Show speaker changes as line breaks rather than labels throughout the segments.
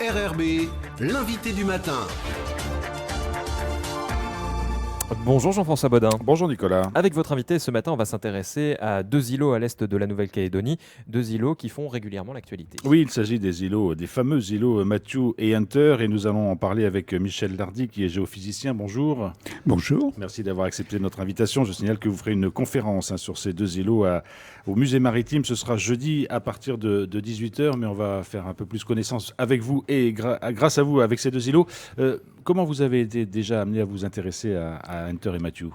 RRB, l'invité du matin.
Bonjour Jean-François Bodin.
Bonjour Nicolas.
Avec votre invité, ce matin, on va s'intéresser à deux îlots à l'est de la Nouvelle-Calédonie, deux îlots qui font régulièrement l'actualité.
Oui, il s'agit des fameux îlots Matthew et Hunter, et nous allons en parler avec Michel Dardy, qui est géophysicien. Bonjour.
Bonjour.
Merci d'avoir accepté notre invitation. Je signale que vous ferez une conférence sur ces deux îlots au musée maritime. Ce sera jeudi à partir de 18h, mais on va faire un peu plus connaissance avec vous et grâce à vous avec ces deux îlots. Comment vous avez été déjà amené à vous intéresser à Hunter et Matthew ?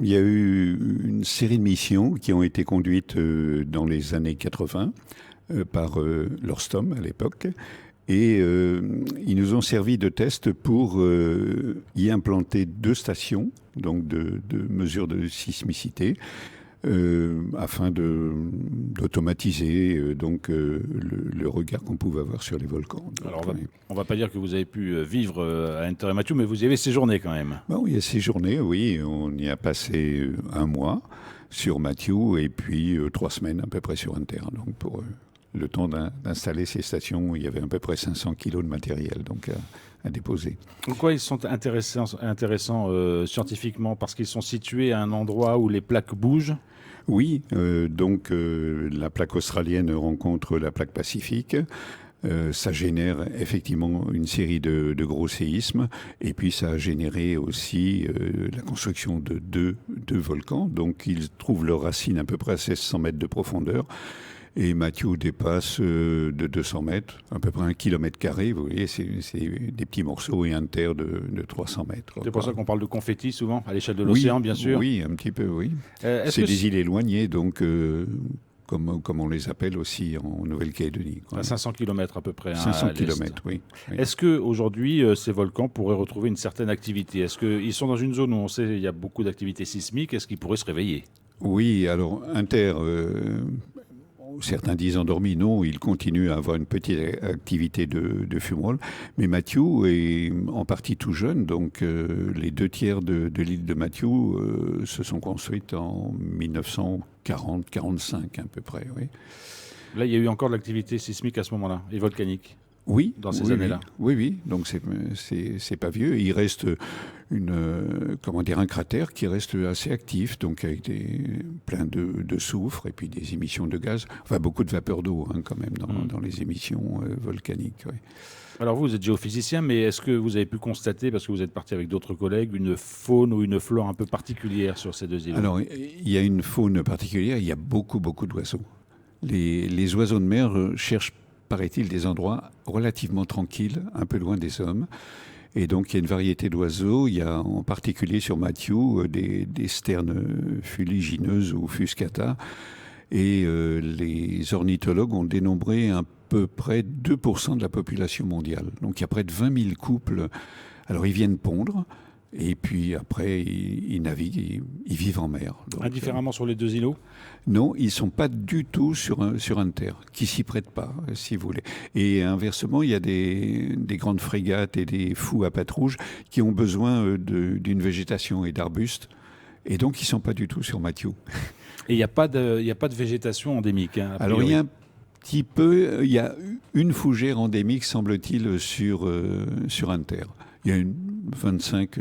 Il y a eu une série de missions qui ont été conduites dans les années 80 par l'Orstom à l'époque. Et ils nous ont servi de test pour y implanter deux stations, donc de mesure de sismicité, afin d'automatiser le regard qu'on pouvait avoir sur les volcans. Donc,
alors on va pas dire que vous avez pu vivre à Hunter et Matthew, mais vous y avez séjourné quand même.
Bon, il y a séjourné, oui. On y a passé un mois sur Matthew et puis 3 semaines à peu près sur Hunter. Donc pour le temps d'installer ces stations, il y avait à peu près 500 kilos de matériel donc à déposer.
Pourquoi ils sont intéressants scientifiquement ? Parce qu'ils sont situés à un endroit où les plaques bougent ?
Oui, la plaque australienne rencontre la plaque pacifique. Ça génère effectivement une série de gros séismes et puis ça a généré aussi la construction de deux volcans. Donc ils trouvent leurs racines à peu près à 1600 mètres de profondeur. Et Matthew dépasse de 200 mètres, à peu près 1 km carré. Vous voyez, c'est des petits morceaux et Hunter de 300 mètres.
C'est pour ça qu'on parle de confetti souvent, à l'échelle de l'océan, bien sûr.
Oui, un petit peu, oui. C'est des îles éloignées, donc comme on les appelle aussi en Nouvelle-Calédonie.
À 500 km à peu près.
500 km, oui.
Est-ce qu'aujourd'hui, ces volcans pourraient retrouver une certaine activité ? Est-ce qu'ils sont dans une zone où on sait qu'il y a beaucoup d'activités sismiques ? Est-ce qu'ils pourraient se réveiller ?
Oui, alors Hunter... certains disent endormi, non, il continue à avoir une petite activité de fumerole. Mais Matthew est en partie tout jeune, donc les 2 tiers de l'île de Matthew se sont construites en 1940-45 à peu près. Oui.
Là, il y a eu encore de l'activité sismique à ce moment-là, et volcanique.
Oui,
dans ces années-là.
Oui. Donc c'est pas vieux. Il reste un cratère qui reste assez actif, donc avec plein de soufre et puis des émissions de gaz. Enfin, beaucoup de vapeur d'eau quand même dans les émissions volcaniques. Oui.
Alors vous êtes géophysicien, mais est-ce que vous avez pu constater, parce que vous êtes parti avec d'autres collègues, une faune ou une flore un peu particulière sur ces deux îles ?
Alors, il y a une faune particulière. Il y a beaucoup d'oiseaux. Les oiseaux de mer cherchent, paraît-il, des endroits relativement tranquilles, un peu loin des hommes. Et donc, il y a une variété d'oiseaux. Il y a en particulier sur Matthew des sternes fuligineuses ou fuscata. Et les ornithologues ont dénombré à peu près 2% de la population mondiale. Donc, il y a près de 20 000 couples. Alors, ils viennent pondre. Et puis après, ils naviguent, ils vivent en mer. Donc,
indifféremment sur les deux îlots ?
Non, ils ne sont pas du tout sur Hunter, qui s'y prêtent pas, si vous voulez. Et inversement, il y a des grandes frégates et des fous à pattes rouges qui ont besoin d'une végétation et d'arbustes. Et donc, ils ne sont pas du tout sur Matthew.
Et il n'y a pas de végétation endémique, hein,
alors, il y a un petit peu... Il y a une fougère endémique, semble-t-il, sur Hunter. Il y a 25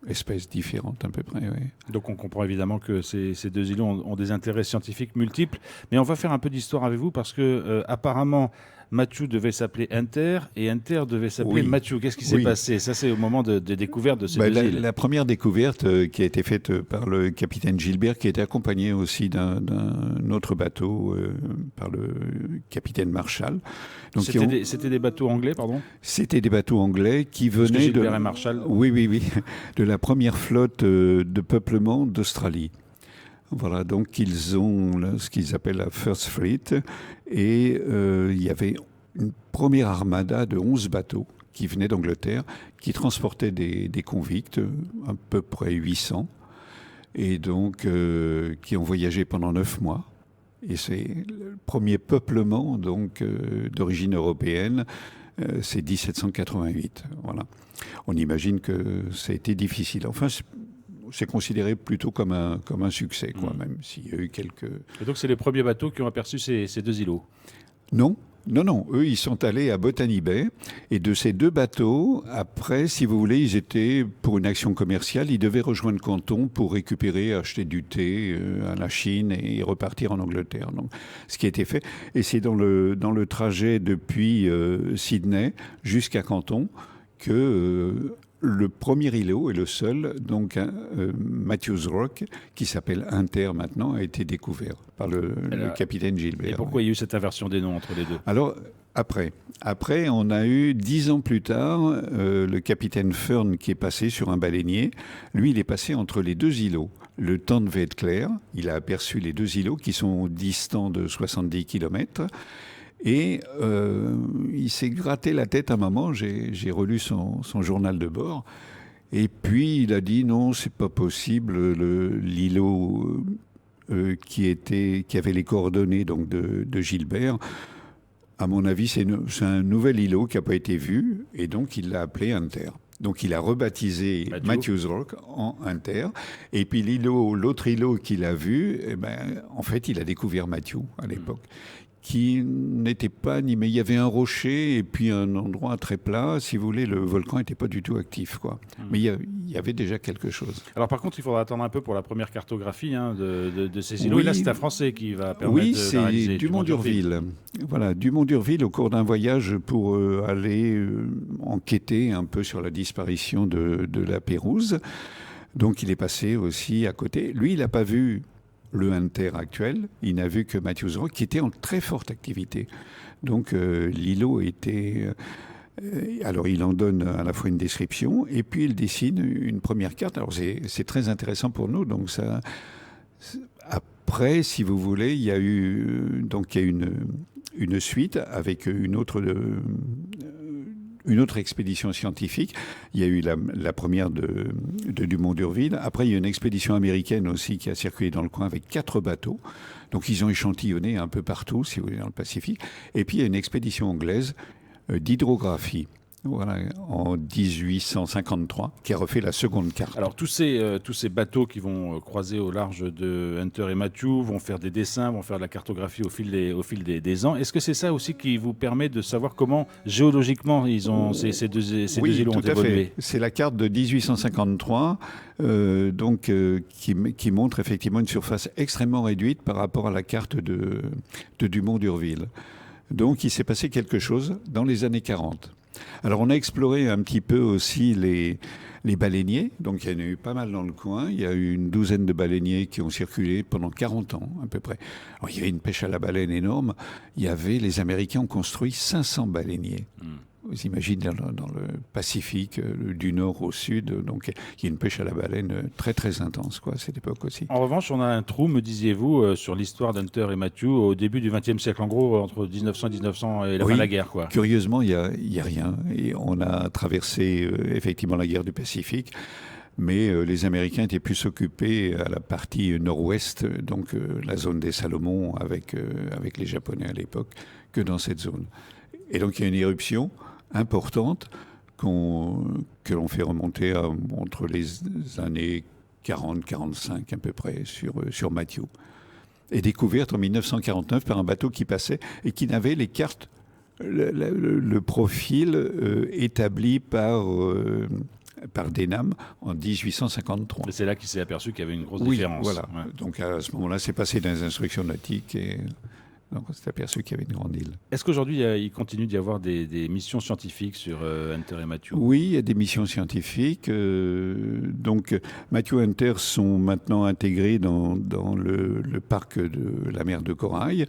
espèces différentes à peu près. Oui.
Donc on comprend évidemment que ces deux îlots ont des intérêts scientifiques multiples. Mais on va faire un peu d'histoire avec vous parce que apparemment Matthew devait s'appeler Hunter et Hunter devait s'appeler Matthew. Qu'est-ce qui s'est passé ? Ça, c'est au moment de découverte de ces deux îles.
La première découverte qui a été faite par le capitaine Gilbert, qui était accompagné aussi d'un autre bateau par le capitaine Marshall. Donc,
c'était des bateaux anglais, pardon ?
C'était des bateaux anglais qui venaient
Gilbert et Marshall.
Oui, de la première flotte de peuplement d'Australie. Voilà, donc ils ont ce qu'ils appellent la First Fleet et il y avait une première armada de 11 bateaux qui venaient d'Angleterre, qui transportaient des convicts, à peu près 800, et donc qui ont voyagé pendant 9 mois. Et c'est le premier peuplement donc d'origine européenne, c'est 1788. Voilà. On imagine que ça a été difficile. Enfin, c'est considéré plutôt comme un succès, même s'il y a eu quelques...
Et donc c'est les premiers bateaux qui ont aperçu ces deux îlots ?
Non, Non, eux, ils sont allés à Botany Bay. Et de ces 2 bateaux, après, si vous voulez, ils étaient pour une action commerciale. Ils devaient rejoindre Canton pour récupérer, acheter du thé à la Chine et repartir en Angleterre. Donc, ce qui a été fait. Et c'est dans le trajet depuis Sydney jusqu'à Canton que le premier îlot et le seul, donc Matthews Rock, qui s'appelle Inter maintenant, a été découvert par le capitaine Gilbert.
Et pourquoi il y a eu cette inversion des noms entre les deux?
Alors, après, on a eu 10 ans plus tard, le capitaine Fern qui est passé sur un baleinier. Lui, il est passé entre les 2 îlots. Le temps devait être clair. Il a aperçu les 2 îlots qui sont distants de 70 km. Et il s'est gratté la tête un moment, j'ai relu son journal de bord, et puis il a dit non, c'est pas possible, l'îlot qui avait les coordonnées donc de Gilbert, à mon avis c'est un nouvel îlot qui n'a pas été vu, et donc il l'a appelé Inter. Donc il a rebaptisé Matthews Rock en Inter. Et puis l'autre îlot qu'il a vu, en fait il a découvert Matthew à l'époque. Qui n'était pas animé. Il y avait un rocher et puis un endroit très plat. Si vous voulez, le volcan n'était pas du tout actif, quoi. Mais il y avait déjà quelque chose.
Alors par contre, il faudra attendre un peu pour la première cartographie de ces îlots. Oui. Et là, c'est un Français qui va permettre de la réaliser.
Oui, c'est Dumont-d'Urville. Voilà, Dumont-d'Urville au cours d'un voyage pour aller enquêter un peu sur la disparition de la Pérouse. Donc il est passé aussi à côté. Lui, il n'a pas vu le Inter actuel, il n'a vu que Matthews Rock, qui était en très forte activité. Donc l'îlot était... alors il en donne à la fois une description, et puis il dessine une première carte. Alors c'est très intéressant pour nous. Donc ça, après, si vous voulez, il y a eu une suite avec une autre expédition scientifique. Il y a eu la première de Dumont-d'Urville. Après, il y a une expédition américaine aussi qui a circulé dans le coin avec 4 bateaux. Donc, ils ont échantillonné un peu partout, si vous voulez, dans le Pacifique. Et puis, il y a une expédition anglaise d'hydrographie. Voilà, en 1853, qui a refait la seconde carte.
Alors tous ces bateaux qui vont croiser au large de Hunter et Matthew vont faire des dessins, vont faire de la cartographie au fil des ans. Est-ce que c'est ça aussi qui vous permet de savoir comment géologiquement ces deux îlots ont évolué?
C'est la carte de 1853 qui montre effectivement une surface extrêmement réduite par rapport à la carte de Dumont-d'Urville. Donc il s'est passé quelque chose dans les années 40. Alors on a exploré un petit peu aussi les baleiniers, donc il y en a eu pas mal dans le coin, il y a eu une douzaine de baleiniers qui ont circulé pendant 40 ans à peu près. Alors, il y avait une pêche à la baleine énorme, les Américains ont construit 500 baleiniers. Vous imaginez dans le Pacifique, du nord au sud, donc il y a une pêche à la baleine très très intense à cette époque aussi.
En revanche, on a un trou, me disiez-vous, sur l'histoire d'Hunter et Matthew au début du XXe siècle, en gros entre 1900 et 1900 et la fin de la guerre, quoi.
Curieusement, il y a rien. Et on a traversé effectivement la guerre du Pacifique. Mais les Américains étaient plus occupés à la partie nord-ouest, donc la zone des Salomon avec les Japonais à l'époque, que dans cette zone. Et donc il y a une éruption importante que l'on fait remonter entre les années 40-45 à peu près sur Matthew. Et découverte en 1949 par un bateau qui passait et qui n'avait les cartes, le profil établi par Denham en 1853.
Et c'est là qu'il s'est aperçu qu'il y avait une grosse différence.
Voilà. Ouais. Donc à ce moment-là, c'est passé dans les instructions nautiques et... Donc on s'est aperçu qu'il y avait une grande île.
Est-ce qu'aujourd'hui, il continue d'y avoir des missions scientifiques sur Hunter et Matthew?
Oui, il y a des missions scientifiques. Donc Matthew et Hunter sont maintenant intégrés dans le parc de la mer de Corail.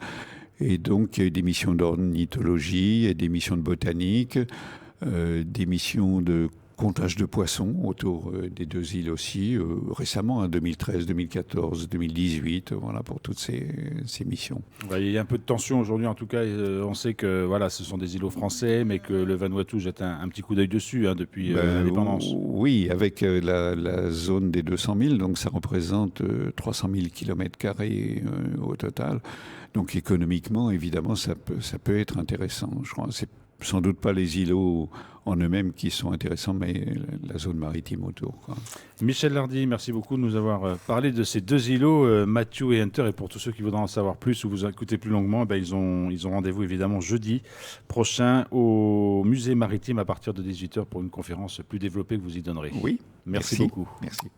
Et donc il y a eu des missions d'ornithologie, des missions de botanique, des missions de comptage de poissons autour des 2 îles aussi, récemment, 2013, 2014, 2018, voilà, pour toutes ces missions.
Il y a un peu de tension aujourd'hui, en tout cas, on sait que voilà, ce sont des îlots français, mais que le Vanuatu jette un petit coup d'œil dessus depuis l'indépendance.
Oui, avec la zone des 200 000, donc ça représente 300 000 km² au total. Donc économiquement, évidemment, ça peut être intéressant. Je crois c'est sans doute pas les îlots en eux-mêmes qui sont intéressants, mais la zone maritime autour, quoi.
Michel Lardy, merci beaucoup de nous avoir parlé de ces 2 îlots, Matthew et Hunter. Et pour tous ceux qui voudront en savoir plus ou vous écouter plus longuement, ils ont rendez-vous évidemment jeudi prochain au musée maritime à partir de 18h pour une conférence plus développée que vous y donnerez.
Oui,
Merci beaucoup.
Merci.